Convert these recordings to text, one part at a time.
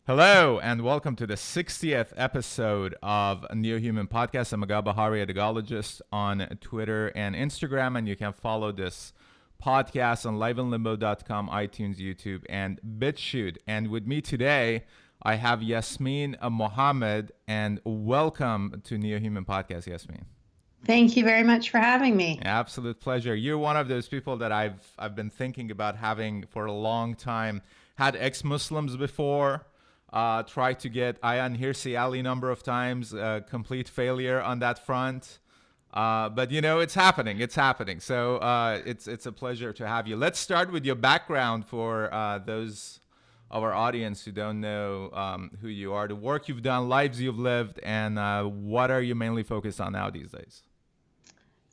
Hello, and welcome to the 60th episode of NEOHUMAN podcast. I'm Aga Bahari, a dogologist on Twitter and Instagram, and you can follow this podcast on liveinlimbo.com, iTunes, YouTube, and BitChute. And with me today, I have Yasmine Mohammed, and welcome to NEOHUMAN podcast, Yasmine. Thank you very much for having me. Absolute pleasure. You're one of those people that I've been thinking about having for a long time. Had ex-Muslims before. Tried to get Ayaan Hirsi Ali number of times, complete failure on that front. But you know, it's happening. It's happening. So it's a pleasure to have you. Let's start with your background for those of our audience who don't know who you are, the work you've done, lives you've lived, and what are you mainly focused on now these days?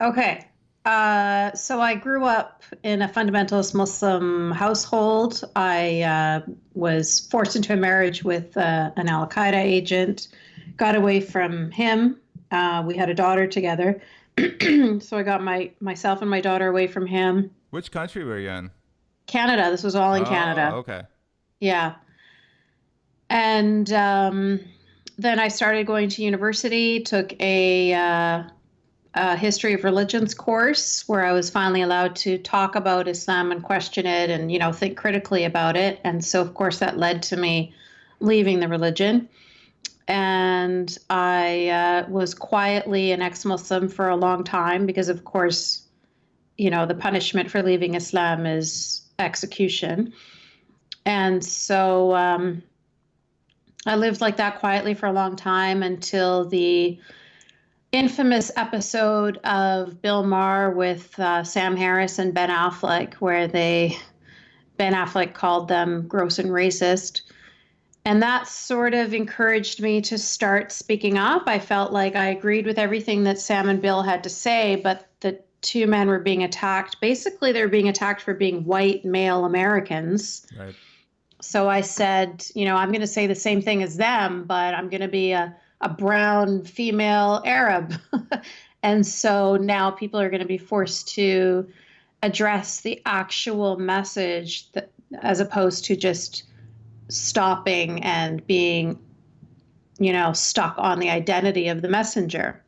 Okay. So I grew up in a fundamentalist Muslim household. I was forced into a marriage with an Al Qaeda agent, got away from him. We had a daughter together. So I got myself and my daughter away from him. Which country were you in? Canada. This was all in Canada. Okay. Yeah. And then I started going to university, took a history of religions course where I was finally allowed to talk about Islam and question it and, you know, think critically about it. And so, of course, that led to me leaving the religion. And I was quietly an ex-Muslim for a long time because, of course, you know, the punishment for leaving Islam is execution. And so I lived like that quietly for a long time until the infamous episode of Bill Maher with Sam Harris and Ben Affleck, where Ben Affleck called them gross and racist. And that sort of encouraged me to start speaking up. I felt like I agreed with everything that Sam and Bill had to say, but the two men were being attacked. Basically, they were being attacked for being white male Americans. Right. So I said, you know, I'm going to say the same thing as them, but I'm going to be a brown female Arab. And so now people are going to be forced to address the actual message that, as opposed to just stopping and being, you know, stuck on the identity of the messenger.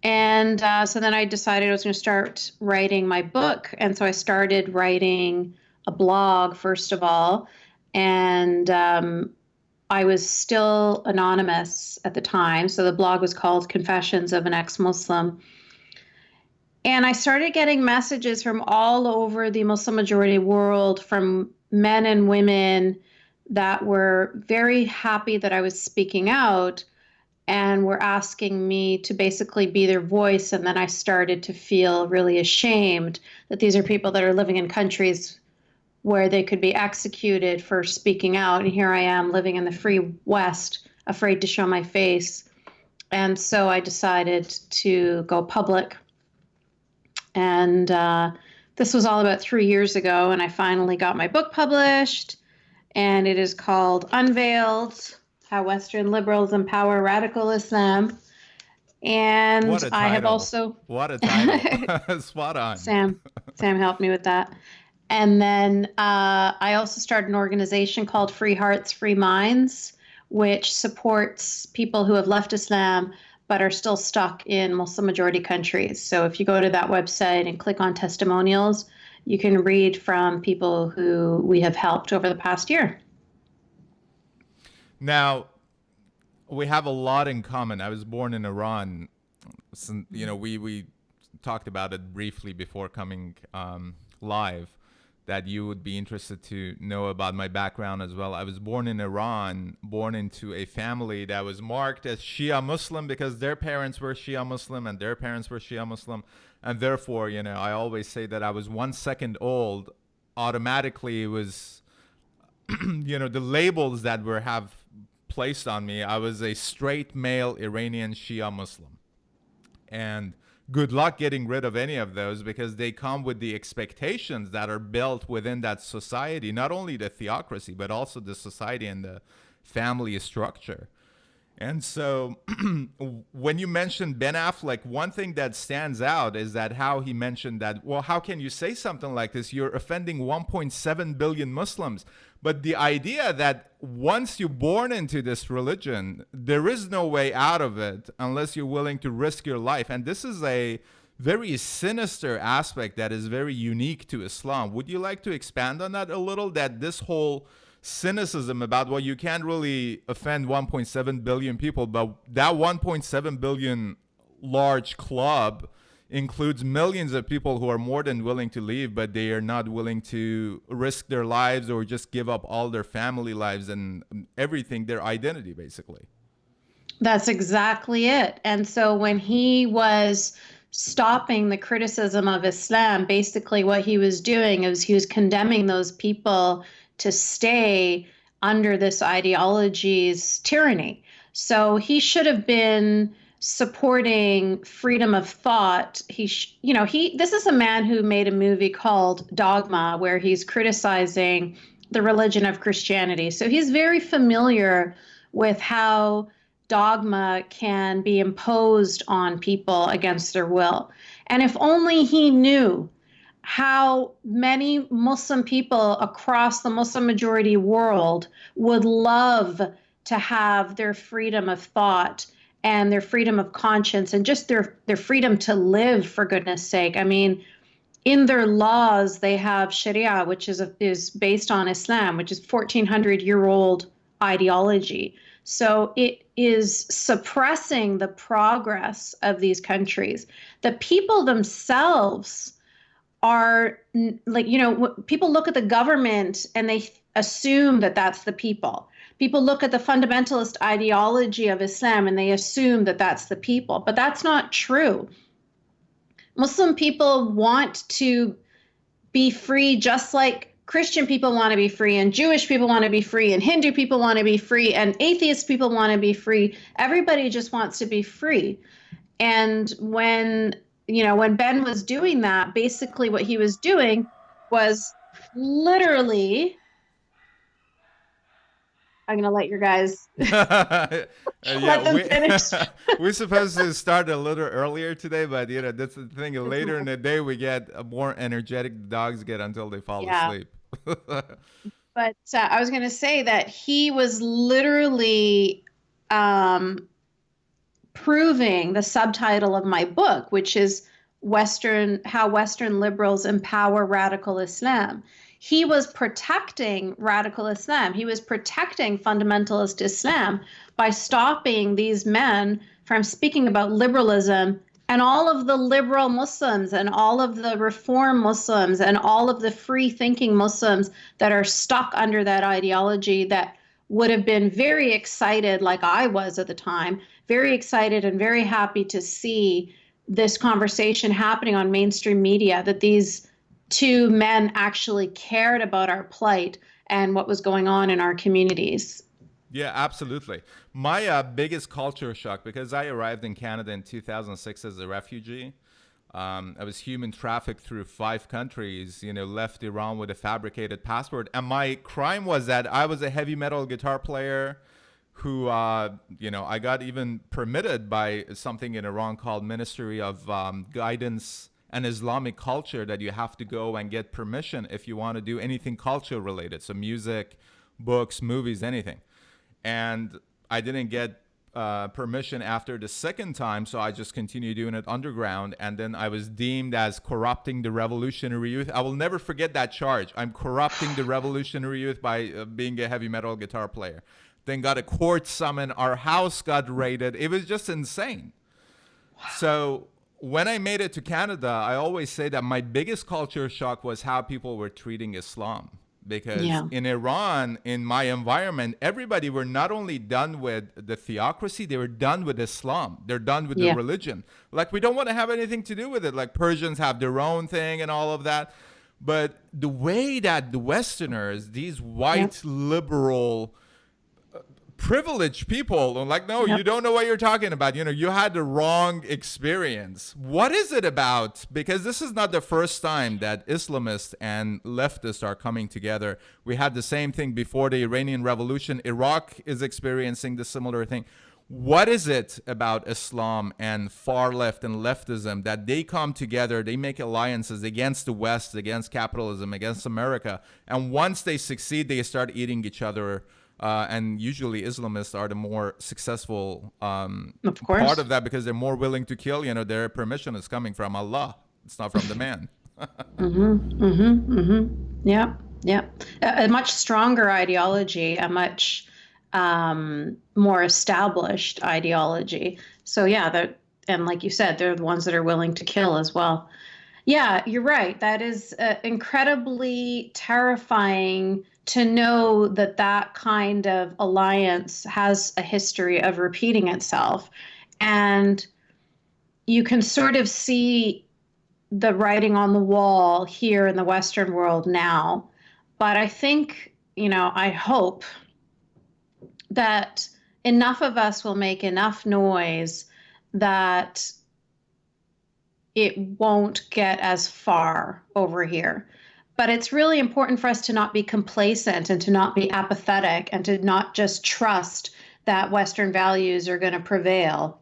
And so then I decided I was going to start writing my book. And so I started writing a blog, first of all. And I was still anonymous at the time. So the blog was called Confessions of an Ex-Muslim. And I started getting messages from all over the Muslim majority world, from men and women that were very happy that I was speaking out and were asking me to basically be their voice. And then I started to feel really ashamed that these are people that are living in countries where they could be executed for speaking out. And here I am living in the free West, afraid to show my face. And so I decided to go public. And this was all about 3 years ago. And I finally got my book published. And it is called Unveiled: How Western Liberals Empower Radical Islam. And I have also... What a title. Spot on. Sam helped me with that. And then I also started an organization called Free Hearts, Free Minds, which supports people who have left Islam but are still stuck in Muslim majority countries. So if you go to that website and click on testimonials, you can read from people who we have helped over the past year. Now, we have a lot in common. I was born in Iran. You know, we talked about it briefly before coming live, that you would be interested to know about my background as well. I was born in Iran, born into a family that was marked as Shia Muslim because their parents were Shia Muslim and their parents were Shia Muslim. And therefore, you know, I always say that I was 1 second old. Automatically, it was, you know, the labels that have placed on me. I was a straight male Iranian Shia Muslim. And good luck getting rid of any of those, because they come with the expectations that are built within that society, not only the theocracy, but also the society and the family structure. And so when you mentioned Ben Affleck, one thing that stands out is that how he mentioned that, well, how can you say something like this? You're offending 1.7 billion Muslims. But the idea that once you're born into this religion, there is no way out of it unless you're willing to risk your life. And this is a very sinister aspect that is very unique to Islam. Would you like to expand on that a little? That this whole cynicism about, well, you can't really offend 1.7 billion people, but that 1.7 billion large club includes millions of people who are more than willing to leave, but they are not willing to risk their lives or just give up all their family lives and everything, their identity, basically. That's exactly it. And so when he was stopping the criticism of Islam, basically what he was doing is he was condemning those people to stay under this ideology's tyranny. So he should have been supporting freedom of thought. This is a man who made a movie called Dogma, where he's criticizing the religion of Christianity. So he's very familiar with how dogma can be imposed on people against their will. And if only he knew how many Muslim people across the Muslim majority world would love to have their freedom of thought and their freedom of conscience and just their freedom to live, for goodness sake. I mean, in their laws, they have Sharia, which is based on Islam, which is 1,400-year-old ideology. So it is suppressing the progress of these countries. The people themselves are people look at the government and they assume that that's the people. People look at the fundamentalist ideology of Islam and they assume that that's the people, but that's not true. Muslim people want to be free just like Christian people want to be free, and Jewish people want to be free, and Hindu people want to be free, and atheist people want to be free. Everybody just wants to be free. And when Ben was doing that, basically what he was doing was literally, I'm going to let your guys let them finish. We're supposed to start a little earlier today, but that's the thing. Later in the day, we get more energetic. The dogs get until they fall asleep. But I was going to say that he was literally proving the subtitle of my book, which is How Western Liberals Empower Radical Islam. He was protecting radical Islam. He was protecting fundamentalist Islam by stopping these men from speaking about liberalism, and all of the liberal Muslims and all of the reform Muslims and all of the free thinking Muslims that are stuck under that ideology, that would have been very excited, like I was at the time, very excited and very happy to see this conversation happening on mainstream media, that these two men actually cared about our plight and what was going on in our communities. Yeah, absolutely. My biggest culture shock, because I arrived in Canada in 2006 as a refugee. I was human trafficked through 5 countries, left Iran with a fabricated passport. And my crime was that I was a heavy metal guitar player who, I got even permitted by something in Iran called Ministry of Guidance and Islamic Culture, that you have to go and get permission if you want to do anything culture related. So music, books, movies, anything. And I didn't get permission after the second time, so I just continued doing it underground. And then I was deemed as corrupting the revolutionary youth. I will never forget that charge. I'm corrupting the revolutionary youth by being a heavy metal guitar player. Then got a court summon. Our house got raided. It was just insane. Wow. So when I made it to Canada, I always say that my biggest culture shock was how people were treating Islam. Because in Iran, in my environment, everybody were not only done with the theocracy, they were done with Islam. They're done with the religion. Like, we don't want to have anything to do with it. Like, Persians have their own thing and all of that. But the way that the Westerners, these white liberal privileged people, are like, no, you don't know what you're talking about. You had the wrong experience. What is it about? Because this is not the first time that Islamists and leftists are coming together. We had the same thing before the Iranian Revolution. Iraq is experiencing the similar thing. What is it about Islam and far left and leftism that they come together, they make alliances against the West, against capitalism, against America, and once they succeed, they start eating each other. And usually Islamists are the more successful Of part course. of that because they're more willing to kill. You know, their permission is coming from Allah. It's not from the man. Yeah, yeah. A much stronger ideology, a much more established ideology. So yeah, that, and like you said, they're the ones that are willing to kill as well. Yeah, you're right. That is incredibly terrifying to know that that kind of alliance has a history of repeating itself. And you can sort of see the writing on the wall here in the Western world now. But I think, I hope that enough of us will make enough noise that it won't get as far over here. But it's really important for us to not be complacent and to not be apathetic and to not just trust that Western values are going to prevail.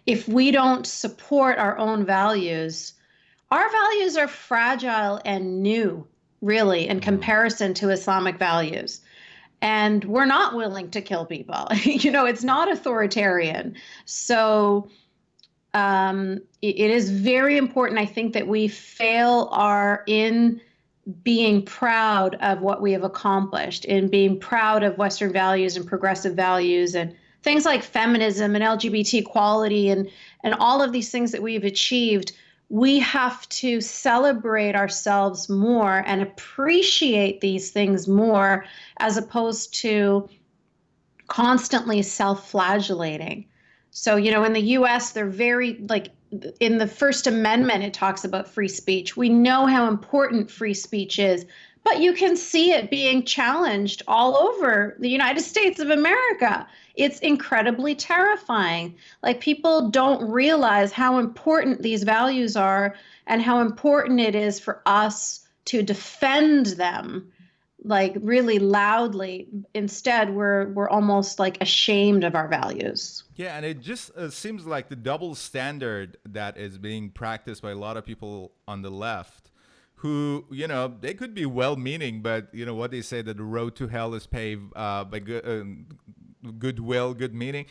If we don't support our own values, our values are fragile and new, really, in Mm. comparison to Islamic values. And we're not willing to kill people. It's not authoritarian. So it is very important, I think, that we fail in being proud of what we have accomplished, in being proud of Western values and progressive values and things like feminism and LGBT equality and all of these things that we've achieved. We have to celebrate ourselves more and appreciate these things more as opposed to constantly self-flagellating. So, in the US, they're very, like, in the First Amendment, it talks about free speech. We know how important free speech is, but you can see it being challenged all over the United States of America. It's incredibly terrifying. Like, people don't realize how important these values are and how important it is for us to defend them, like, really loudly. Instead, we're almost like ashamed of our values. Yeah, and it just seems like the double standard that is being practiced by a lot of people on the left who, they could be well meaning, but, what they say that the road to hell is paved by goodwill, good meaning.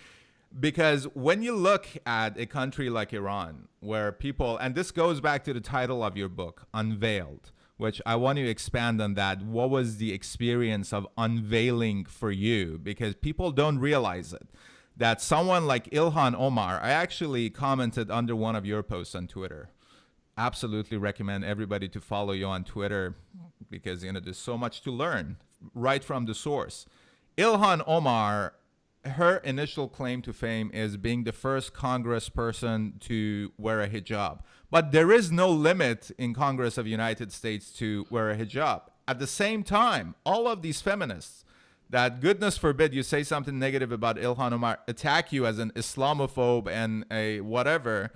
Because when you look at a country like Iran, where people, and this goes back to the title of your book, Unveiled, which I want you to expand on that. What was the experience of unveiling for you? Because people don't realize it. That someone like Ilhan Omar, I actually commented under one of your posts on Twitter. Absolutely recommend everybody to follow you on Twitter because, there's so much to learn right from the source. Ilhan Omar, her initial claim to fame is being the first congressperson to wear a hijab. But there is no limit in Congress of the United States to wear a hijab. At the same time, all of these feminists that, goodness forbid, you say something negative about Ilhan Omar, attack you as an Islamophobe and a whatever,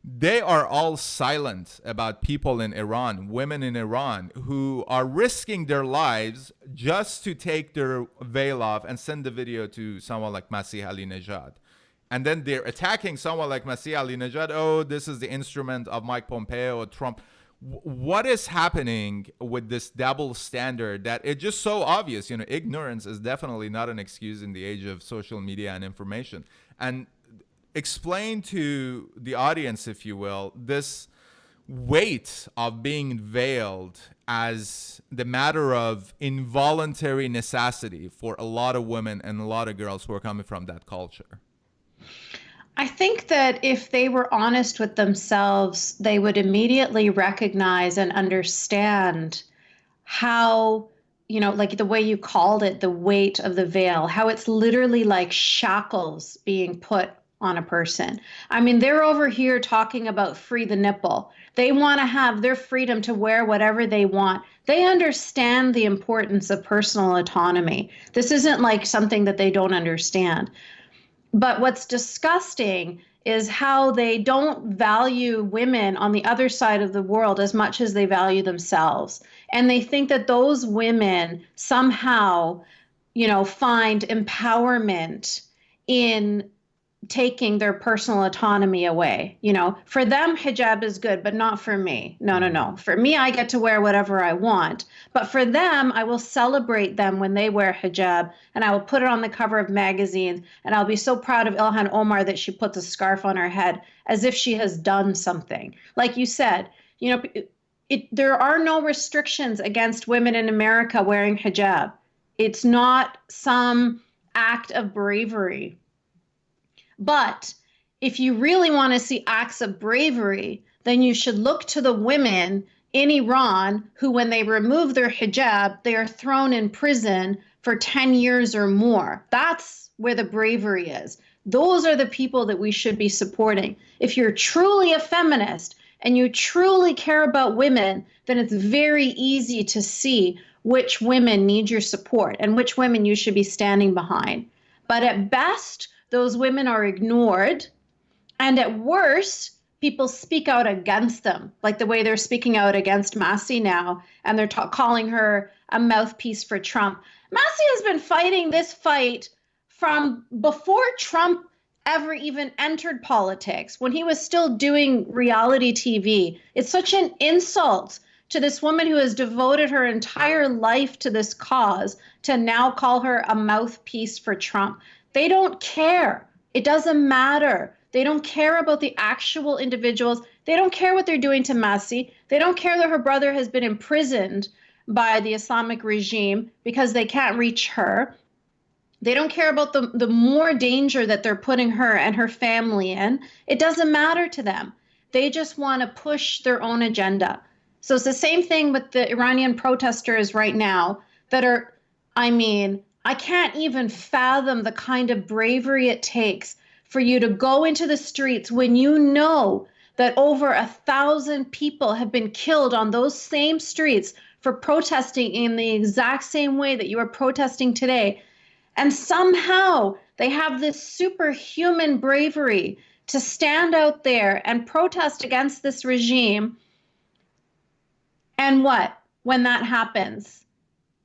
they are all silent about people in Iran, women in Iran, who are risking their lives just to take their veil off and send the video to someone like Masih Ali-Nejad. And then they're attacking someone like Masih Ali-Nejad. Oh, this is the instrument of Mike Pompeo or Trump. What is happening with this double standard that it's just so obvious? Ignorance is definitely not an excuse in the age of social media and information. And explain to the audience, if you will, this weight of being veiled as the matter of involuntary necessity for a lot of women and a lot of girls who are coming from that culture. I think that if they were honest with themselves, they would immediately recognize and understand how, like the way you called it, the weight of the veil, how it's literally like shackles being put on a person. I mean, they're over here talking about free the nipple. They want to have their freedom to wear whatever they want. They understand the importance of personal autonomy. This isn't like something that they don't understand. But what's disgusting is how they don't value women on the other side of the world as much as they value themselves. And they think that those women somehow, find empowerment in taking their personal autonomy away. You know, for them, hijab is good, but not for me. No, no, no. For me, I get to wear whatever I want. But for them, I will celebrate them when they wear hijab, and I will put it on the cover of magazines. And I'll be so proud of Ilhan Omar that she puts a scarf on her head as if she has done something. Like you said, you know, there are no restrictions against women in America wearing hijab. It's not some act of bravery. But if you really want to see acts of bravery, then you should look to the women in Iran who, when they remove their hijab, they are thrown in prison for 10 years or more. That's where the bravery is. Those are the people that we should be supporting. If you're truly a feminist and you truly care about women, then it's very easy to see which women need your support and which women you should be standing behind. But at best, those women are ignored. And at worst, people speak out against them, like the way they're speaking out against Massie now, and they're calling her a mouthpiece for Trump. Massie has been fighting this fight from before Trump ever even entered politics, when he was still doing reality TV. It's such an insult to this woman who has devoted her entire life to this cause to now call her a mouthpiece for Trump. They don't care. It doesn't matter. They don't care about the actual individuals. They don't care what they're doing to Massie. They don't care that her brother has been imprisoned by the Islamic regime because they can't reach her. They don't care about the more danger that they're putting her and her family in. It doesn't matter to them. They just want to push their own agenda. So it's the same thing with the Iranian protesters right now that are, I mean, I can't even fathom the kind of bravery it takes for you to go into the streets when you know that over 1,000 people have been killed on those same streets for protesting in the exact same way that you are protesting today. And somehow they have this superhuman bravery to stand out there and protest against this regime. And what? When that happens,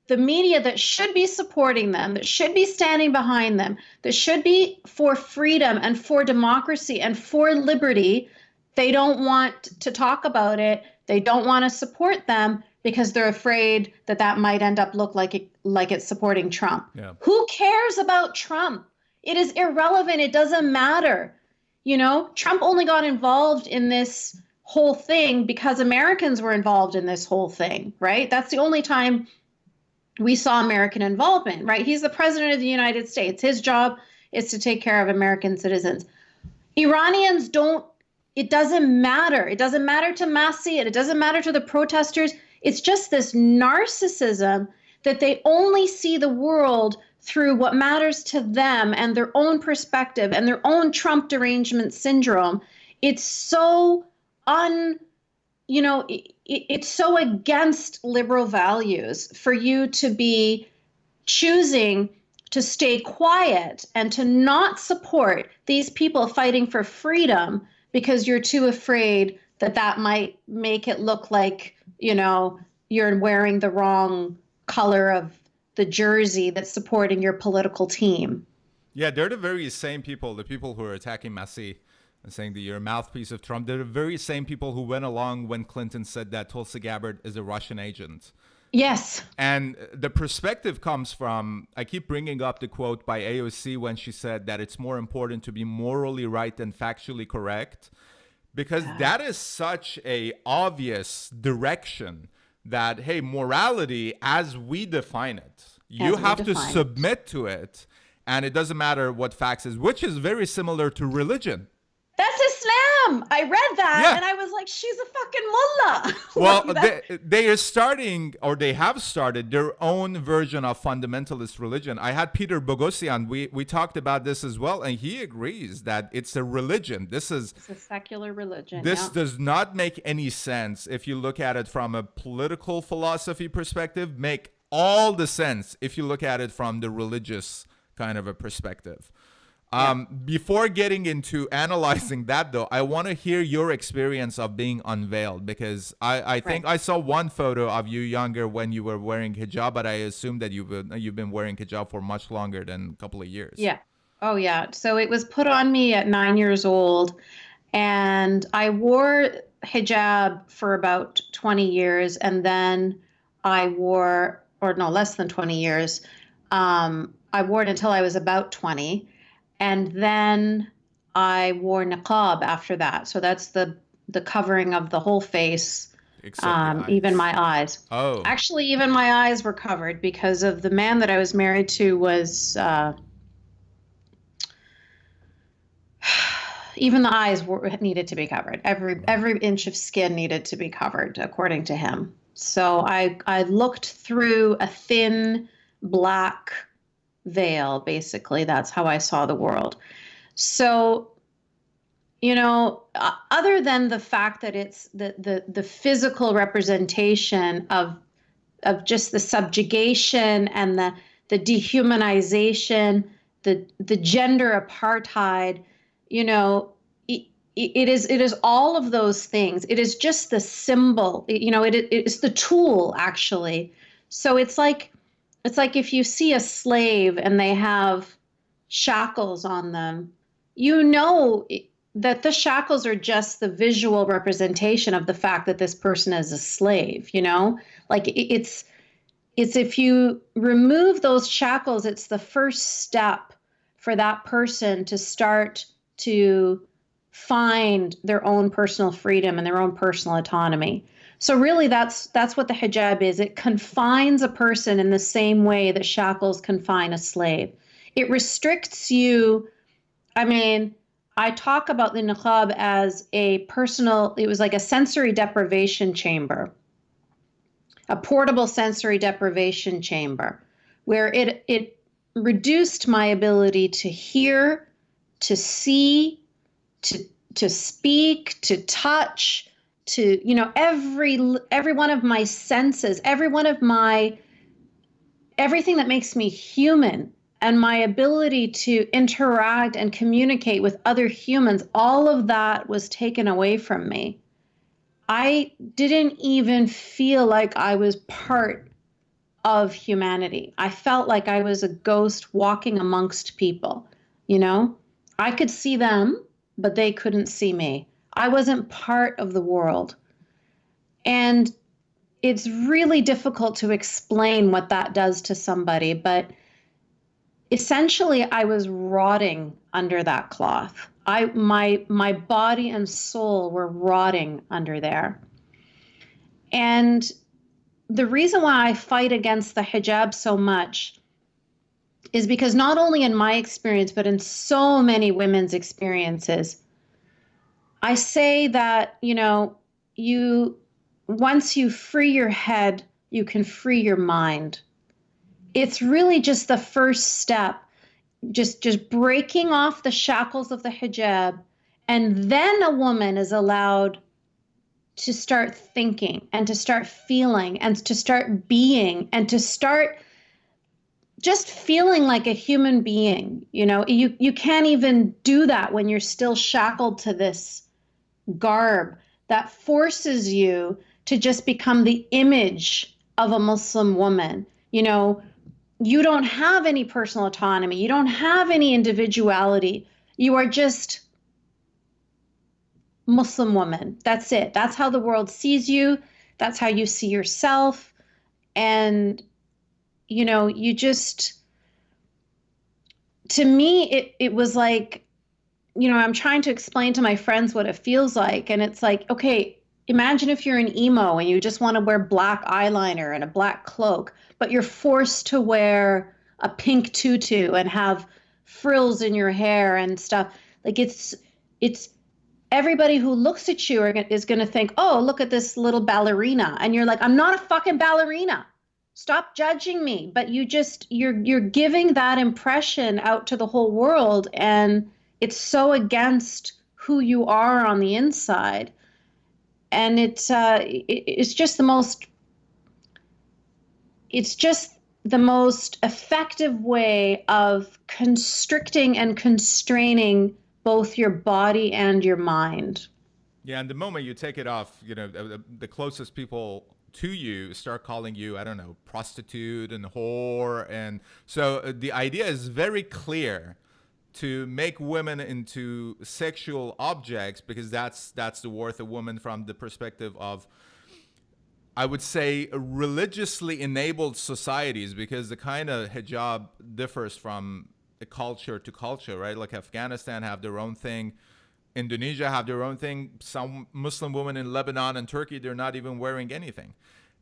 the media that should be supporting them, that should be standing behind them, that should be for freedom and for democracy and for liberty, they don't want to talk about it. They don't want to support them because they're afraid that that might end up look like it's supporting Trump. Yeah. Who cares about Trump? It is irrelevant. It doesn't matter. You know, Trump only got involved in this whole thing because Americans were involved in this whole thing, right? That's the only time we saw American involvement, right? He's the president of the United States. His job is to take care of American citizens. Iranians don't, it doesn't matter. It doesn't matter to Massie and it doesn't matter to the protesters. It's just this narcissism that they only see the world through what matters to them and their own perspective and their own Trump derangement syndrome. It's so it's so against liberal values for you to be choosing to stay quiet and to not support these people fighting for freedom because you're too afraid that that might make it look like, you know, you're wearing the wrong color of the jersey that's supporting your political team. Yeah, they're the very same people, the people who are attacking Massie and saying that you're a mouthpiece of Trump. They're the very same people who went along when Clinton said that Tulsi Gabbard is a Russian agent. Yes. And the perspective comes from, I keep bringing up the quote by AOC when she said that it's more important to be morally right than factually correct, because that is such a obvious direction that, hey, morality as we define it, you have to submit to it, and it doesn't matter what facts is, which is very similar to religion. That's Islam. I read that and I was like, she's a fucking mullah. Well, they are starting, or they have started their own version of fundamentalist religion. I had Peter Boghossian. We talked about this as well, and he agrees that it's a religion. It's a secular religion. This does not make any sense if you look at it from a political philosophy perspective. Make all the sense if you look at it from the religious kind of a perspective. Before getting into analyzing that, though, I want to hear your experience of being unveiled, because I think I saw one photo of you younger when you were wearing hijab, but I assume that you've been wearing hijab for much longer than a couple of years. Yeah. Oh, yeah. So it was put on me at 9 years old, and I wore hijab for about 20 years, and then I wore, or no, less than 20 years. I wore it until I was about 20, and then I wore niqab after that. So that's the covering of the whole face, Except the even eyes. my eyes. Oh, Actually, even my eyes were covered because of the man that I was married to was even the eyes needed to be covered. Every inch of skin needed to be covered, according to him. So I looked through a thin black veil. Basically, that's how I saw the world. So other than the fact that it's the physical representation of just the subjugation and the dehumanization, the gender apartheid, you know, it is all of those things. It is just the symbol, it's the tool actually. So it's like if you see a slave and they have shackles on them, you know that the shackles are just the visual representation of the fact that this person is a slave, like it's if you remove those shackles, it's the first step for that person to start to find their own personal freedom and their own personal autonomy. So really that's what the hijab is. It confines a person in the same way that shackles confine a slave. It restricts you. I mean, I talk about the niqab as it was like a sensory deprivation chamber, a portable sensory deprivation chamber, where it reduced my ability to hear, to see, to to speak, to touch, to every one of my senses, everything that makes me human, and my ability to interact and communicate with other humans, all of that was taken away from me. I didn't even feel like I was part of humanity. I felt like I was a ghost walking amongst people, you know? I could see them, but they couldn't see me. I wasn't part of the world. And it's really difficult to explain what that does to somebody, but essentially I was rotting under that cloth. My body and soul were rotting under there. And the reason why I fight against the hijab so much is because not only in my experience, but in so many women's experiences, I say that, you once you free your head, you can free your mind. It's really just the first step, just breaking off the shackles of the hijab, and then a woman is allowed to start thinking and to start feeling and to start being and to start just feeling like a human being. You can't even do that when you're still shackled to this garb that forces you to just become the image of a Muslim woman. You don't have any personal autonomy, you don't have any individuality. You are just Muslim woman. That's it. That's how the world sees you. That's how you see yourself. And you just, to me, it was like, I'm trying to explain to my friends what it feels like. And it's like, okay, imagine if you're an emo and you just want to wear black eyeliner and a black cloak, but you're forced to wear a pink tutu and have frills in your hair and stuff. Like it's everybody who looks at you is going to think, oh, look at this little ballerina. And you're like, I'm not a fucking ballerina. Stop judging me. But you're giving that impression out to the whole world. And it's so against who you are on the inside. And it's just the most effective way of constricting and constraining both your body and your mind. yeah. And the moment you take it off, the closest people to you start calling you, I don't know, prostitute and whore. And so the idea is very clear to make women into sexual objects, because that's the worth of women from the perspective of, I would say, religiously enabled societies, because the kind of hijab differs from culture to culture, right? Like Afghanistan have their own thing, Indonesia have their own thing. Some Muslim women in Lebanon and Turkey, they're not even wearing anything.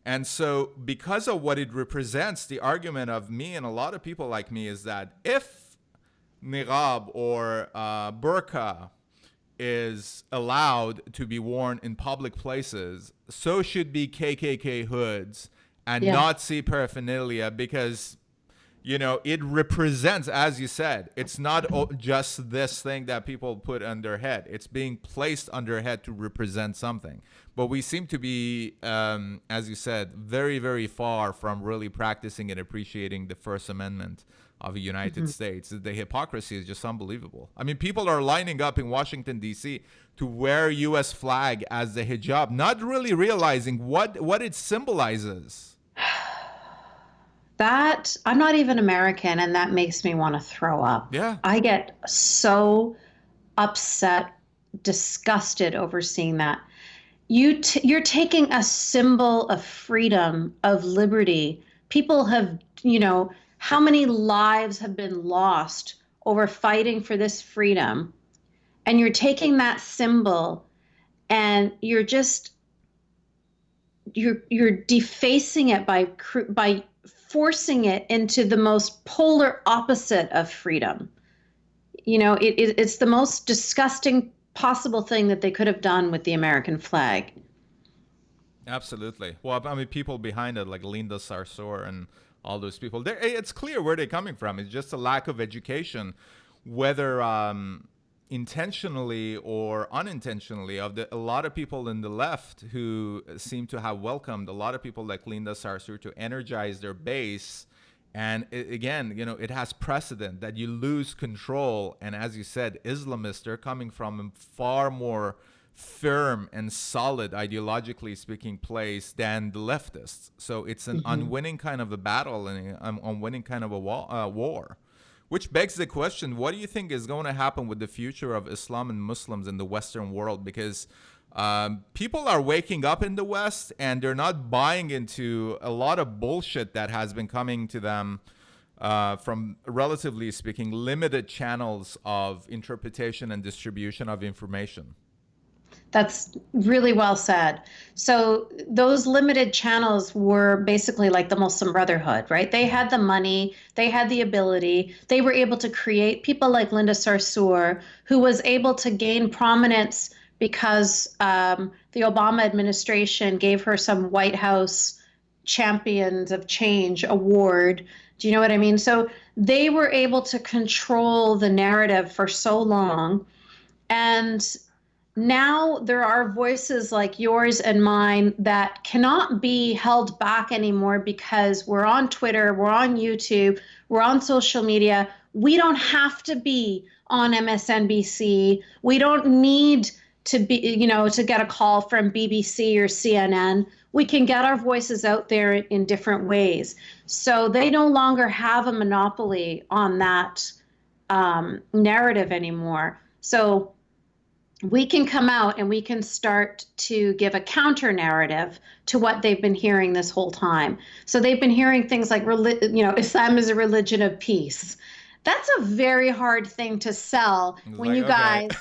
And so because of what it represents, the argument of me and a lot of people like me is that if niqab or burqa is allowed to be worn in public places, so should be KKK hoods and Yeah. Nazi paraphernalia, because it represents, as you said, it's not just this thing that people put on their head. It's being placed on their head to represent something. But we seem to be, as you said, very, very far from really practicing and appreciating the First Amendment of the United States. The hypocrisy is just unbelievable. I mean, people are lining up in Washington, D.C. to wear U.S. flag as the hijab, not really realizing what it symbolizes. That I'm not even American, and that makes me want to throw up. Yeah. I get so upset, disgusted over seeing that. You're taking a symbol of freedom, of liberty. People have, how many lives have been lost over fighting for this freedom? And you're taking that symbol and you're defacing it by forcing it into the most polar opposite of freedom. It's the most disgusting possible thing that they could have done with the American flag. Absolutely. Well, I mean, people behind it, like Linda Sarsour and all those people, it's clear where they're coming from. It's just a lack of education, whether intentionally or unintentionally, of a lot of people in the left who seem to have welcomed a lot of people like Linda Sarsour to energize their base. And again, it has precedent that you lose control. And as you said, Islamists, they're coming from a far more firm and solid, ideologically speaking, place than the leftists. So it's an unwinning kind of a battle and an unwinning kind of a war. Which begs the question, what do you think is going to happen with the future of Islam and Muslims in the Western world? Because people are waking up in the West and they're not buying into a lot of bullshit that has been coming to them from, relatively speaking, limited channels of interpretation and distribution of information. That's really well said. So those limited channels were basically like the Muslim Brotherhood, right? They had the money, they had the ability, they were able to create people like Linda Sarsour, who was able to gain prominence because the Obama administration gave her some White House Champions of Change award. Do you know what I mean? So they were able to control the narrative for so long. And now there are voices like yours and mine that cannot be held back anymore because we're on Twitter, we're on YouTube, we're on social media. We don't have to be on MSNBC. We don't need to be, to get a call from BBC or CNN. We can get our voices out there in different ways. So they no longer have a monopoly on that narrative anymore. So we can come out and we can start to give a counter narrative to what they've been hearing this whole time. So they've been hearing things like, Islam is a religion of peace. That's a very hard thing to sell when you guys,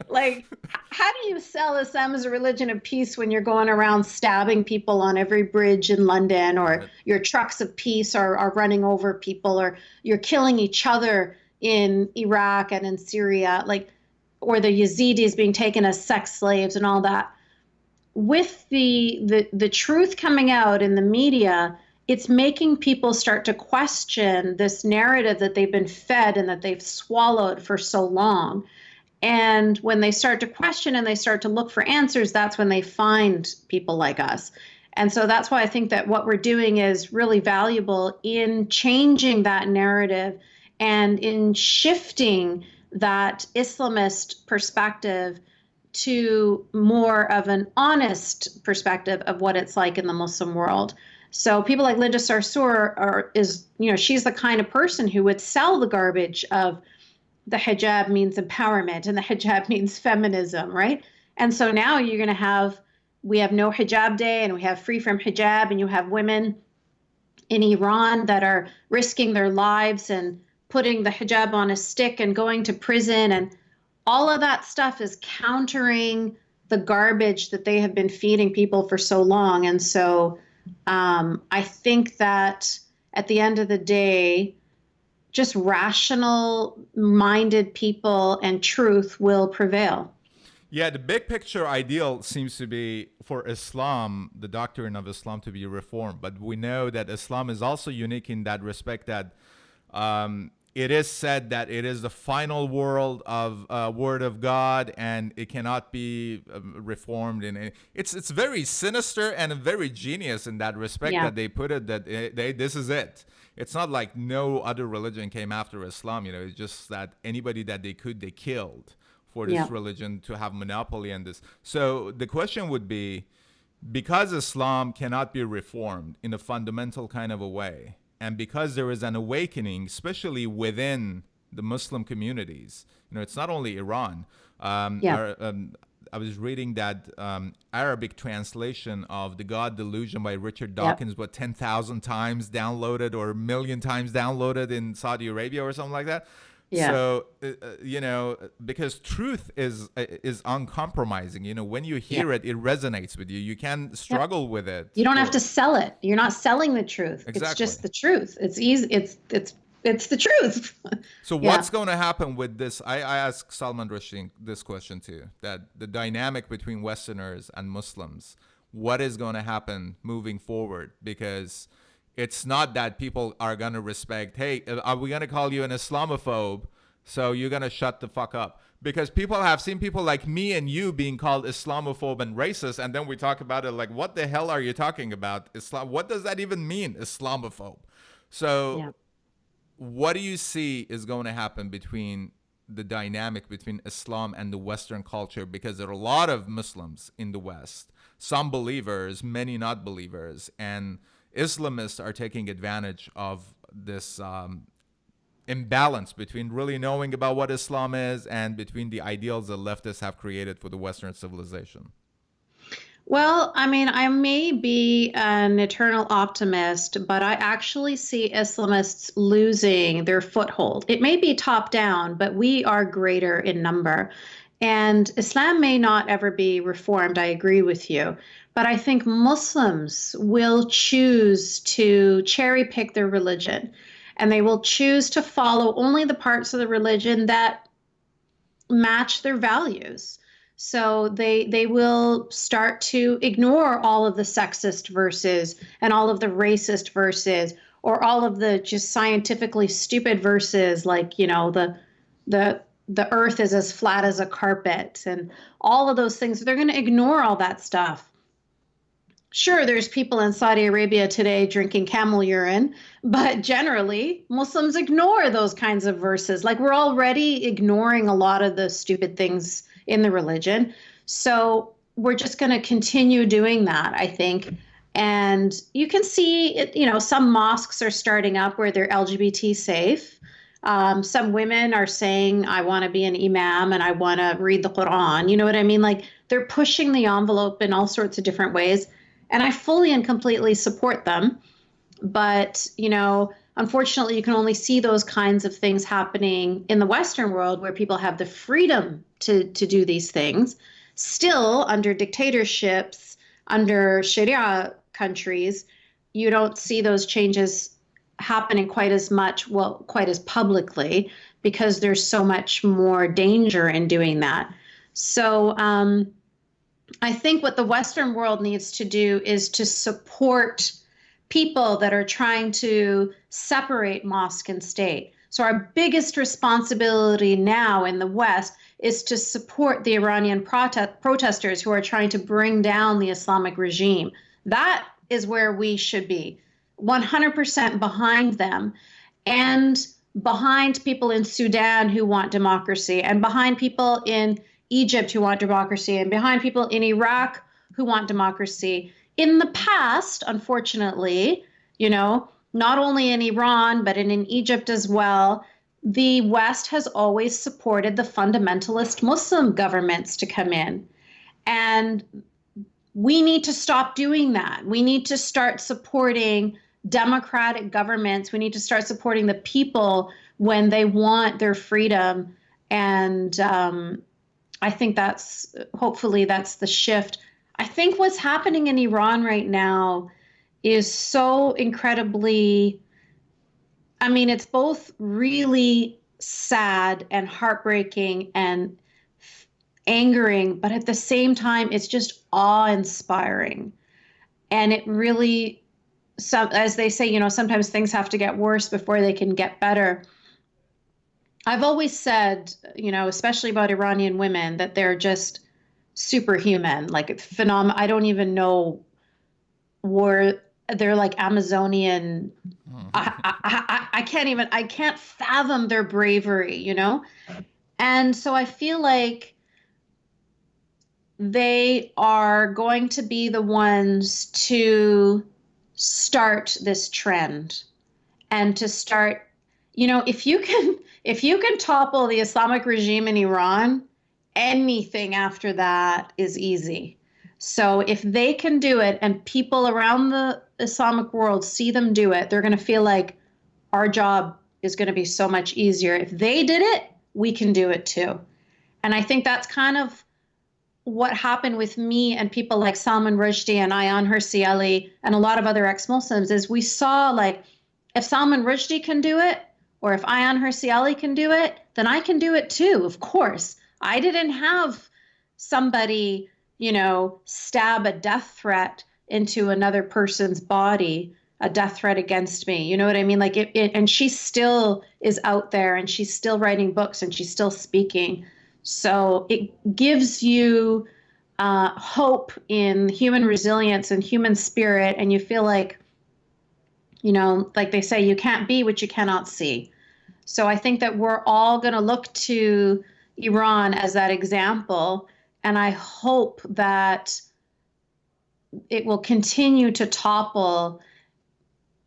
like, how do you sell Islam as a religion of peace when you're going around stabbing people on every bridge in London, or your trucks of peace are running over people, or you're killing each other in Iraq and in Syria, or the Yazidis being taken as sex slaves and all that. With the truth coming out in the media, it's making people start to question this narrative that they've been fed and that they've swallowed for so long. And when they start to question and they start to look for answers, that's when they find people like us. And so that's why I think that what we're doing is really valuable in changing that narrative and in shifting that Islamist perspective to more of an honest perspective of what it's like in the Muslim world. So people like Linda Sarsour she's the kind of person who would sell the garbage of the hijab means empowerment and the hijab means feminism, right? And so now we have no hijab day and we have free from hijab, and you have women in Iran that are risking their lives and putting the hijab on a stick and going to prison. And all of that stuff is countering the garbage that they have been feeding people for so long. And so I think that at the end of the day, just rational minded people and truth will prevail. Yeah, the big picture ideal seems to be for Islam, the doctrine of Islam, to be reformed. But we know that Islam is also unique in that respect that it is said that it is the final word of God, and it cannot be reformed. It's very sinister and very genius in that respect, Yeah. that they put it that this is it. It's not like no other religion came after Islam. It's just that anybody that they killed for this Yeah. religion to have monopoly on this. So the question would be, because Islam cannot be reformed in a fundamental kind of a way, and because there is an awakening, especially within the Muslim communities, it's not only Iran. I was reading that Arabic translation of The God Delusion by Richard Dawkins, 10,000 times downloaded or 1,000,000 times downloaded in Saudi Arabia or something like that. Yeah. So, because truth is uncompromising. When you hear it resonates with you. You can struggle with it. You don't have to sell it. You're not selling the truth. Exactly. It's just the truth. It's easy. It's the truth. So what's going to happen with this? I asked Salman Rushdie this question too, that the dynamic between Westerners and Muslims, what is going to happen moving forward? Because it's not that people are going to respect, hey, are we going to call you an Islamophobe? So you're going to shut the fuck up. Because people have seen people like me and you being called Islamophobe and racist. And then we talk about it like, what the hell are you talking about? Islam? What does that even mean, Islamophobe? So what do you see is going to happen between the dynamic between Islam and the Western culture? Because there are a lot of Muslims in the West, some believers, many not believers, and Islamists are taking advantage of this imbalance between really knowing about what Islam is and between the ideals that leftists have created for the Western civilization. Well, I mean, I may be an eternal optimist, but I actually see Islamists losing their foothold. It may be top down, but we are greater in number. And Islam may not ever be reformed. I agree with you. But I think Muslims will choose to cherry pick their religion, and they will choose to follow only the parts of the religion that match their values. So they will start to ignore all of the sexist verses and all of the racist verses, or all of the just scientifically stupid verses, like, the earth is as flat as a carpet and all of those things. They're going to ignore all that stuff. Sure, there's people in Saudi Arabia today drinking camel urine, but generally Muslims ignore those kinds of verses. Like, we're already ignoring a lot of the stupid things in the religion. So we're just going to continue doing that, I think. And you can see it, some mosques are starting up where they're LGBT safe. Some women are saying, I want to be an imam and I want to read the Quran. You know what I mean? Like, they're pushing the envelope in all sorts of different ways. And I fully and completely support them. But, unfortunately, you can only see those kinds of things happening in the Western world, where people have the freedom to do these things. Still, under dictatorships, under Sharia countries, you don't see those changes happening quite as much, quite as publicly, because there's so much more danger in doing that. So I think what the Western world needs to do is to support people that are trying to separate mosque and state. So our biggest responsibility now in the West is to support the Iranian protesters who are trying to bring down the Islamic regime. That is where we should be, 100% behind them, and behind people in Sudan who want democracy, and behind people in Egypt who want democracy, and behind people in Iraq who want democracy. in the past, unfortunately, not only in Iran, but in Egypt as well, the West has always supported the fundamentalist Muslim governments to come in. And we need to stop doing that. We need to start supporting democratic governments. We need to start supporting the people when they want their freedom. And I think hopefully that's the shift. I think what's happening in Iran right now is so incredibly, I mean, it's both really sad and heartbreaking and angering, but at the same time, it's just awe-inspiring. And it really, as they say, sometimes things have to get worse before they can get better. I've always said, especially about Iranian women, that they're just superhuman, like phenomenal. I don't even know where they're like Amazonian. I can't fathom their bravery, And so I feel like they are going to be the ones to start this trend and to start, if you can topple the Islamic regime in Iran, anything after that is easy. So if they can do it and people around the Islamic world see them do it, they're going to feel like our job is going to be so much easier. If they did it, we can do it too. And I think that's kind of what happened with me and people like Salman Rushdie and Ayaan Hirsi Ali and a lot of other ex-Muslims is we saw like, if Salman Rushdie can do it, or if Ayaan Hirsi Ali can do it, then I can do it too, of course. I didn't have somebody, stab a death threat into another person's body, a death threat against me. You know what I mean? Like and she still is out there and she's still writing books and she's still speaking. So it gives you hope in human resilience and human spirit. And you feel like, like they say, you can't be what you cannot see. So I think that we're all going to look to Iran as that example. And I hope that it will continue to topple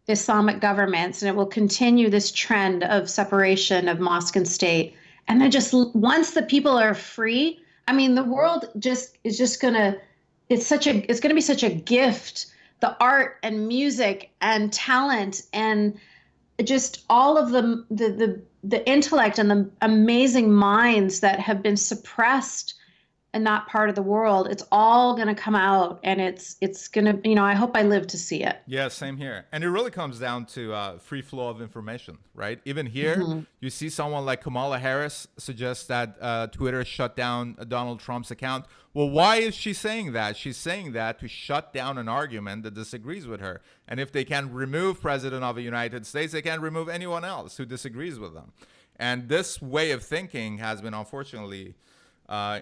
Islamic governments and it will continue this trend of separation of mosque and state. And then just once the people are free, I mean, the world is just gonna, it's gonna be such a gift. The art and music and talent and just all of the intellect and the amazing minds that have been suppressed in that part of the world, it's all going to come out and it's going to, I hope I live to see it. Yeah, same here. And it really comes down to free flow of information, right? Even here, you see someone like Kamala Harris suggest that Twitter shut down Donald Trump's account. Well, why is she saying that? She's saying that to shut down an argument that disagrees with her. And if they can remove President of the United States, they can remove anyone else who disagrees with them. And this way of thinking has been, unfortunately,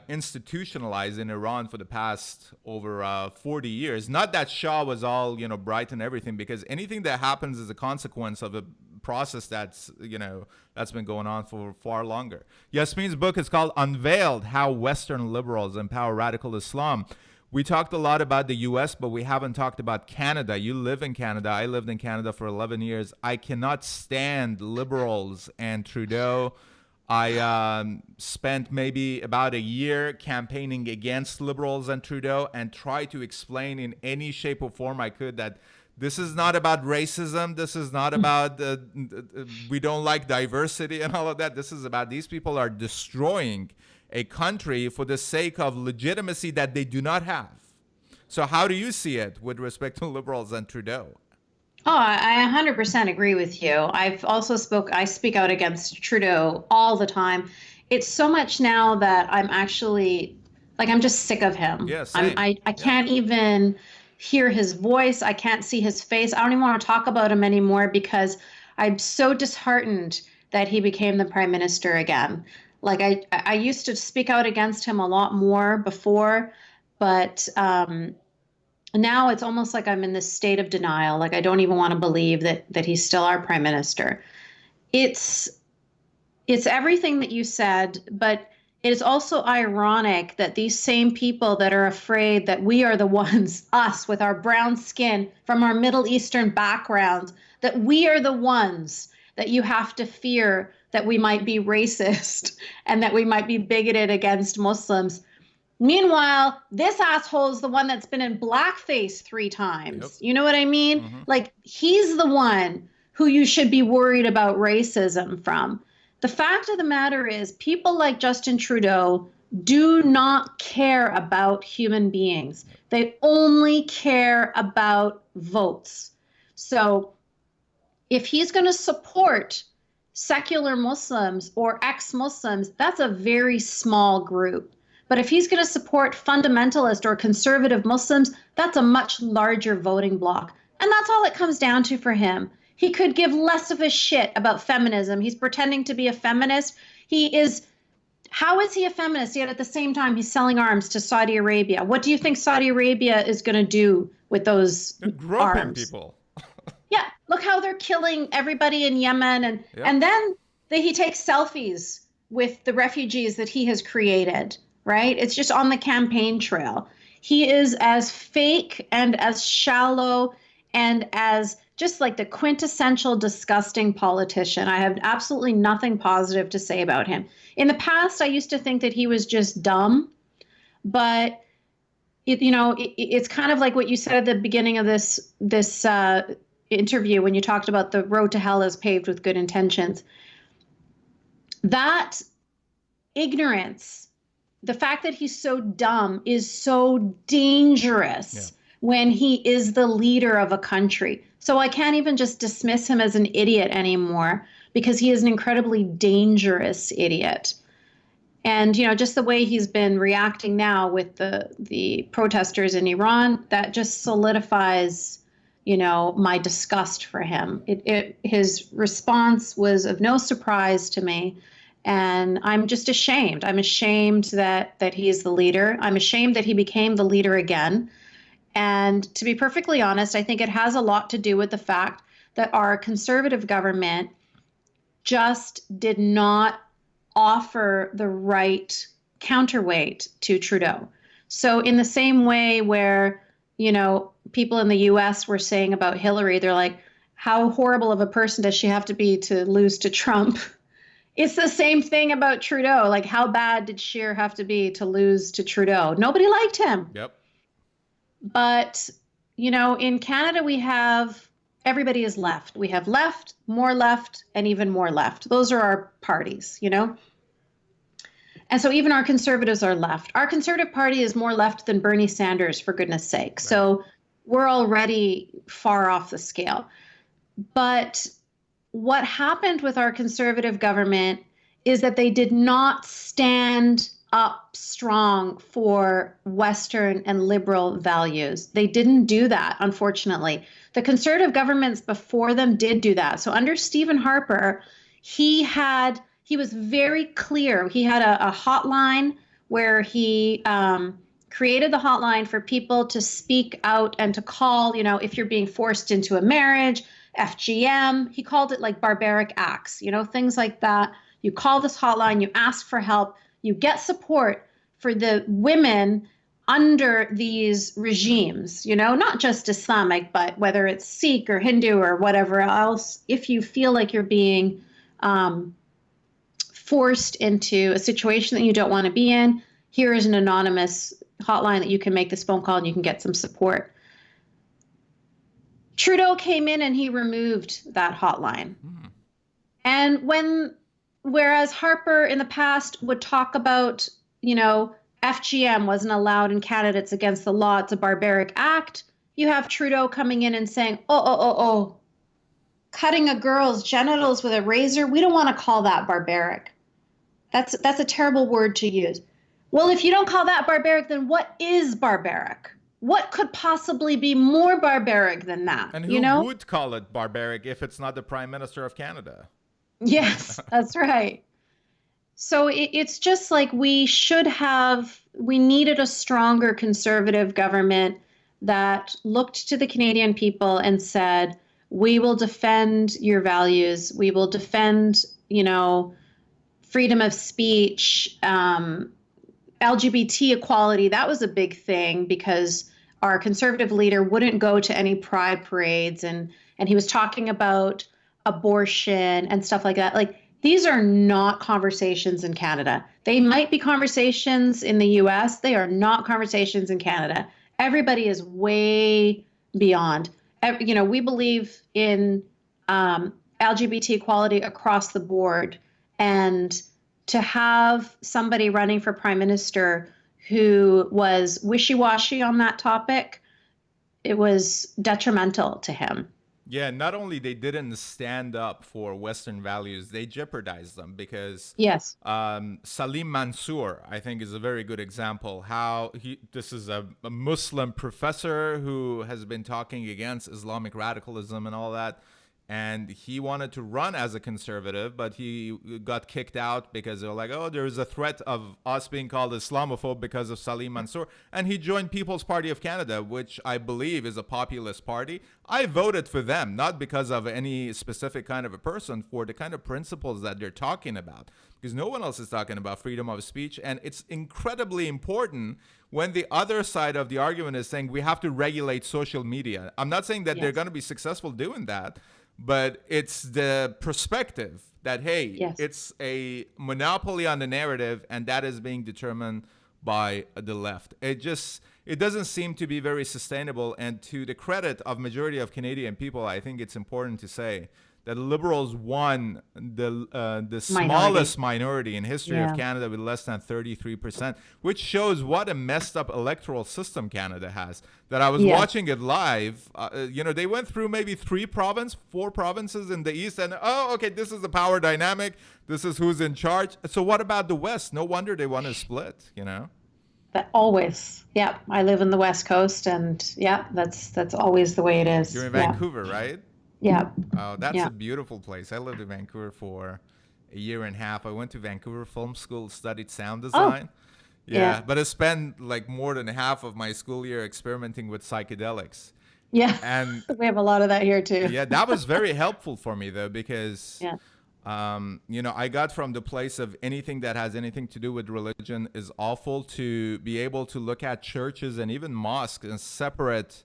institutionalized in Iran for the past over 40 years. Not that Shah was all, bright and everything, because anything that happens is a consequence of a process that's been going on for far longer. Yasmine's book is called Unveiled: How Western Liberals Empower Radical Islam. We talked a lot about the US, but we haven't talked about Canada. You live in Canada. I lived in Canada for 11 years. I cannot stand liberals and Trudeau. I spent maybe about a year campaigning against liberals and Trudeau and tried to explain in any shape or form I could that this is not about racism. This is not about we don't like diversity and all of that. This is about these people are destroying a country for the sake of legitimacy that they do not have. So how do you see it with respect to liberals and Trudeau? Oh, I 100% agree with you. I speak out against Trudeau all the time. It's so much now that I'm actually, like, I'm just sick of him. Yeah, same. I can't even hear his voice. I can't see his face. I don't even want to talk about him anymore because I'm so disheartened that he became the prime minister again. Like, I used to speak out against him a lot more before, but now it's almost like I'm in this state of denial. Like I don't even want to believe that he's still our prime minister. It's everything that you said, but it is also ironic that these same people that are afraid that we are the ones, us with our brown skin from our Middle Eastern background, that we are the ones that you have to fear that we might be racist and that we might be bigoted against Muslims. Meanwhile, this asshole is the one that's been in blackface 3 times. Yep. You know what I mean? Mm-hmm. Like, he's the one who you should be worried about racism from. The fact of the matter is, people like Justin Trudeau do not care about human beings. They only care about votes. So if he's going to support secular Muslims or ex-Muslims, that's a very small group. But if he's going to support fundamentalist or conservative Muslims, that's a much larger voting bloc. And that's all it comes down to for him. He could give less of a shit about feminism. He's pretending to be a feminist. How is he a feminist? Yet at the same time, he's selling arms to Saudi Arabia. What do you think Saudi Arabia is going to do with those They're groping arms? people. Yeah, look how they're killing everybody in Yemen. And then he takes selfies with the refugees that he has created. Right? It's just on the campaign trail. He is as fake and as shallow and as just like the quintessential disgusting politician. I have absolutely nothing positive to say about him. In the past, I used to think that he was just dumb, but it's kind of like what you said at the beginning of this interview when you talked about the road to hell is paved with good intentions. That ignorance, the fact that he's so dumb is so dangerous when he is the leader of a country. So I can't even just dismiss him as an idiot anymore because he is an incredibly dangerous idiot. And, just the way he's been reacting now with the protesters in Iran, that just solidifies, my disgust for him. His response was of no surprise to me. And I'm just ashamed. I'm ashamed that he is the leader. I'm ashamed that he became the leader again. And to be perfectly honest, I think it has a lot to do with the fact that our conservative government just did not offer the right counterweight to Trudeau. So in the same way where, people in the US were saying about Hillary, they're like, how horrible of a person does she have to be to lose to Trump? It's the same thing about Trudeau. Like, how bad did Scheer have to be to lose to Trudeau? Nobody liked him. Yep. But, in Canada, everybody is left. We have left, and even more left. Those are our parties, And so even our conservatives are left. Our Conservative Party is more left than Bernie Sanders, for goodness sake. Right. So we're already far off the scale. But what happened with our conservative government is that they did not stand up strong for Western and liberal values. They didn't do that, unfortunately. The conservative governments before them did do that. So under Stephen Harper, he was very clear. He had a hotline where he created the hotline for people to speak out and to call, if you're being forced into a marriage, FGM. He called it like barbaric acts, things like that. You call this hotline, you ask for help, you get support for the women under these regimes, not just Islamic, but whether it's Sikh or Hindu or whatever else. If you feel like you're being forced into a situation that you don't want to be in, here is an anonymous hotline that you can make this phone call and you can get some support. Trudeau came in and he removed that hotline. And whereas Harper in the past would talk about, FGM wasn't allowed in Canada, it's against the law, it's a barbaric act, you have Trudeau coming in and saying, cutting a girl's genitals with a razor, we don't want to call that barbaric. That's a terrible word to use. Well, if you don't call that barbaric, then what is barbaric? What could possibly be more barbaric than that? And who would call it barbaric if it's not the Prime Minister of Canada? Yes, that's right. So it's just like we needed a stronger conservative government that looked to the Canadian people and said, we will defend your values. We will defend, freedom of speech, LGBT equality. That was a big thing because our conservative leader wouldn't go to any pride parades, and he was talking about abortion and stuff like that. Like, these are not conversations in Canada. They might be conversations in the US. They are not conversations in Canada. Everybody is way beyond. We believe in LGBT equality across the board. And to have somebody running for prime minister who was wishy-washy on that topic, it was detrimental to him. Yeah, not only they didn't stand up for Western values, they jeopardized them because Yes. Salim Mansour, I think, is a very good example. This is a Muslim professor who has been talking against Islamic radicalism and all that. And he wanted to run as a conservative, but he got kicked out because they were like, oh, there's a threat of us being called Islamophobe because of Salim Mansour. And he joined People's Party of Canada, which I believe is a populist party. I voted for them, not because of any specific kind of a person, for the kind of principles that they're talking about. Because no one else is talking about freedom of speech. And it's incredibly important when the other side of the argument is saying we have to regulate social media. I'm not saying that they're going to be successful doing that. But it's the perspective that, hey, it's a monopoly on the narrative, and that is being determined by the left. It doesn't seem to be very sustainable. And to the credit of majority of Canadian people, I think it's important to say that Liberals won the smallest minority in history of Canada with less than 33%, which shows what a messed up electoral system Canada has. That I was watching it live. They went through maybe 4 provinces in the East, and okay, this is the power dynamic. This is who's in charge. So what about the West? No wonder they want to split. But always, I live in the West Coast, and that's always the way it is. You're in Vancouver, right? Yeah. Oh, that's a beautiful place. I lived in Vancouver for a year and a half. I went to Vancouver Film School, studied sound design. Yeah, but I spent like more than half of my school year experimenting with psychedelics. Yeah, and we have a lot of that here too. Yeah, that was very helpful for me though, because I got from the place of anything that has anything to do with religion is awful to be able to look at churches and even mosques and separate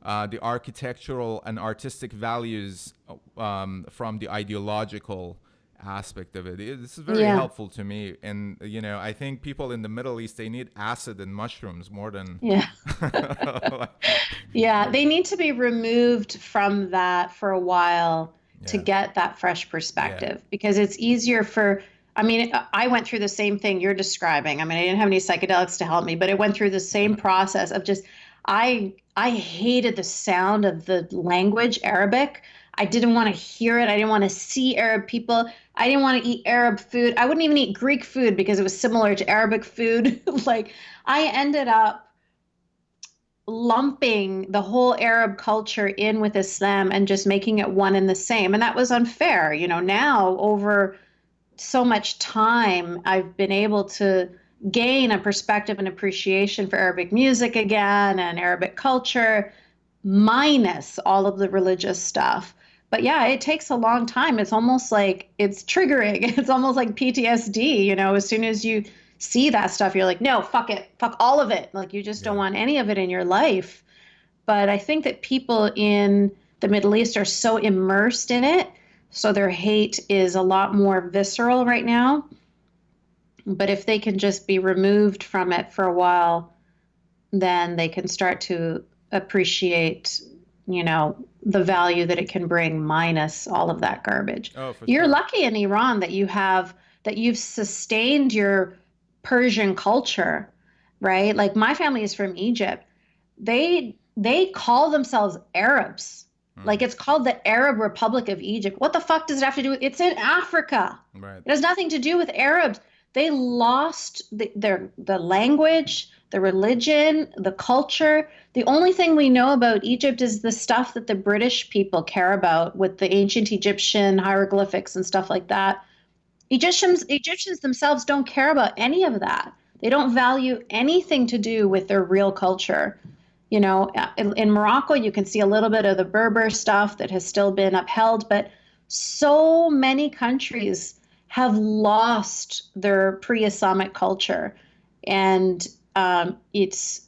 the architectural and artistic values from the ideological aspect of it. This is very helpful to me. And, I think people in the Middle East, they need acid and mushrooms more than... They need to be removed from that for a while to get that fresh perspective, because it's easier I went through the same thing you're describing. I didn't have any psychedelics to help me, but it went through the same process of just... I hated the sound of the language Arabic. I didn't want to hear it. I didn't want to see Arab people. I didn't want to eat Arab food. I wouldn't even eat Greek food because it was similar to Arabic food. I ended up lumping the whole Arab culture in with Islam and just making it one and the same. And that was unfair. Now over so much time, I've been able to gain a perspective and appreciation for Arabic music again and Arabic culture, minus all of the religious stuff. But it takes a long time. It's almost like it's triggering. It's almost like PTSD, as soon as you see that stuff, you're like, no, fuck it, fuck all of it. Like, you just don't want any of it in your life. But I think that people in the Middle East are so immersed in it, so their hate is a lot more visceral right now. But if they can just be removed from it for a while, then they can start to appreciate, the value that it can bring minus all of that garbage. You're lucky in Iran that you've sustained your Persian culture, right? Like, my family is from Egypt. They call themselves Arabs. Like, it's called the Arab Republic of Egypt. What the fuck does it have to do with? It's in Africa. Right. It has nothing to do with Arabs. They lost the language, the religion, the culture. The only thing we know about Egypt is the stuff that the British people care about with the ancient Egyptian hieroglyphics and stuff like that. Egyptians themselves don't care about any of that. They don't value anything to do with their real culture. In Morocco, you can see a little bit of the Berber stuff that has still been upheld, but so many countries have lost their pre-Islamic culture. And it's,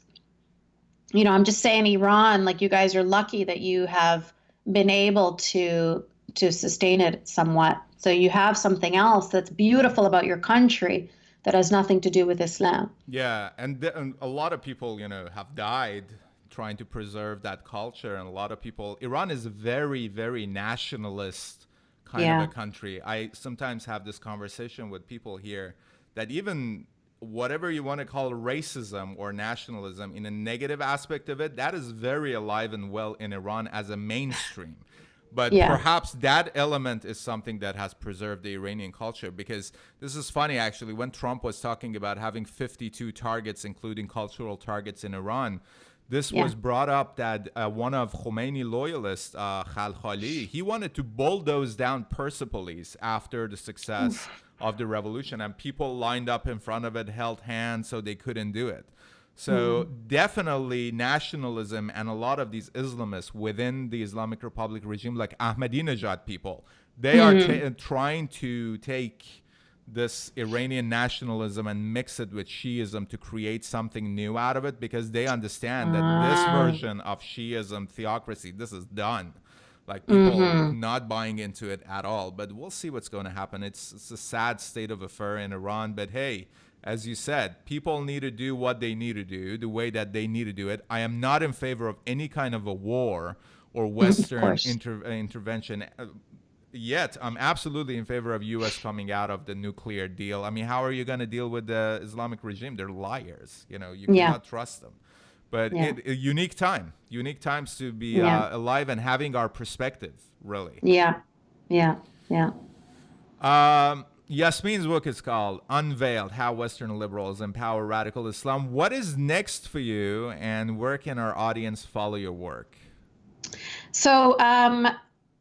I'm just saying Iran, like you guys are lucky that you have been able to sustain it somewhat. So you have something else that's beautiful about your country that has nothing to do with Islam. Yeah, and a lot of people, have died trying to preserve that culture, and a lot of people. Iran is a very, very nationalist kind of a Yeah. country. I sometimes have this conversation with people here that even whatever you want to call racism or nationalism in a negative aspect of it, that is very alive and well in Iran as a mainstream. But Yeah. perhaps that element is something that has preserved the Iranian culture, because this is funny actually. When Trump was talking about having 52 targets, including cultural targets in Iran, this Yeah. was brought up that one of Khomeini loyalists, Khalkhali, he wanted to bulldoze down Persepolis after the success Oof. of the revolution, and people lined up in front of it, held hands, so they couldn't do it. So Mm. definitely nationalism, and a lot of these Islamists within the Islamic Republic regime, like Ahmadinejad people, they are Mm. trying to take this Iranian nationalism and mix it with Shiism to create something new out of it, because they understand that this Uh, version of Shiism theocracy, this is done. Like, people mm-hmm. not buying into it at all. But we'll see what's going to happen. It's a sad state of affair in Iran. But hey, as you said, people need to do what they need to do the way that they need to do it. I am not in favor of any kind of a war or Of Western course. intervention. Yet, I'm absolutely in favor of U.S. coming out of the nuclear deal. I mean, how are you going to deal with the Islamic regime? They're liars. You Yeah. cannot trust them. But Yeah. a unique times to be Yeah. alive and having our perspective, really. Yeah. Yeah. Yeah. Yasmine's book is called Unveiled: How Western Liberals Empower Radical Islam. What is next for you, and where can our audience follow your work? So,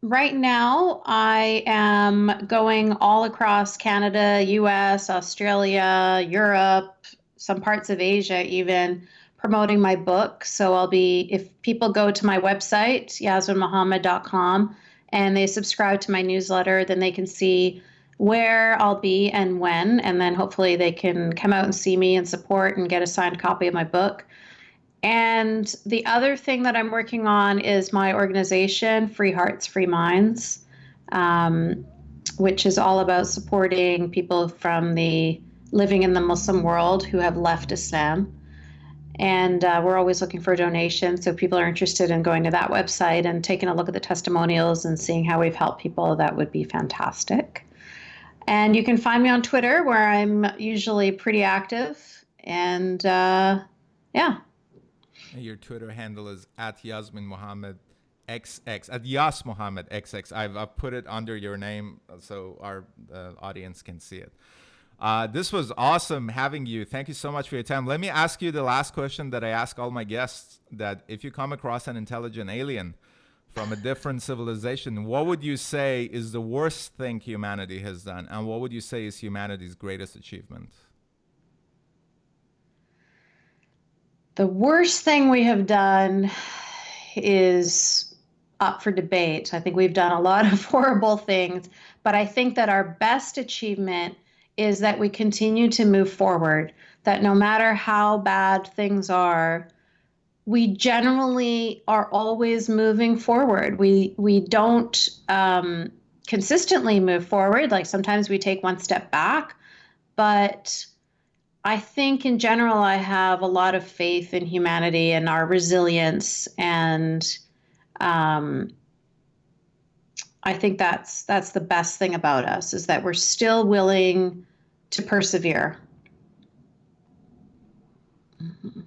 right now I am going all across Canada, US, Australia, Europe, some parts of Asia, even promoting my book. So I'll be, if people go to my website, yasminmohammed.com, and they subscribe to my newsletter, then they can see where I'll be and when, and then hopefully they can come out and see me and support and get a signed copy of my book. And the other thing that I'm working on is my organization, Free Hearts, Free Minds, um, which is all about supporting people from the living in the Muslim world who have left Islam. And we're always looking for donations. So if people are interested in going to that website and taking a look at the testimonials and seeing how we've helped people, that would be fantastic. And you can find me on Twitter, where I'm usually pretty active. And yeah. Your Twitter handle is at Yasmin Mohammed XX, at Yas Mohammed XX. I've put it under your name so our audience can see it. This was awesome having you. Thank you so much for your time. Let me ask you the last question that I ask all my guests: that if you come across an intelligent alien from a different civilization, what would you say is the worst thing humanity has done? And what would you say is humanity's greatest achievement? The worst thing we have done is up for debate. I think we've done a lot of horrible things, but I think that our best achievement is that we continue to move forward, that no matter how bad things are, we generally are always moving forward. We don't consistently move forward. Like sometimes we take one step back, but I think in general, I have a lot of faith in humanity and our resilience, and um, I think that's the best thing about us, is that we're still willing to persevere. Mhm.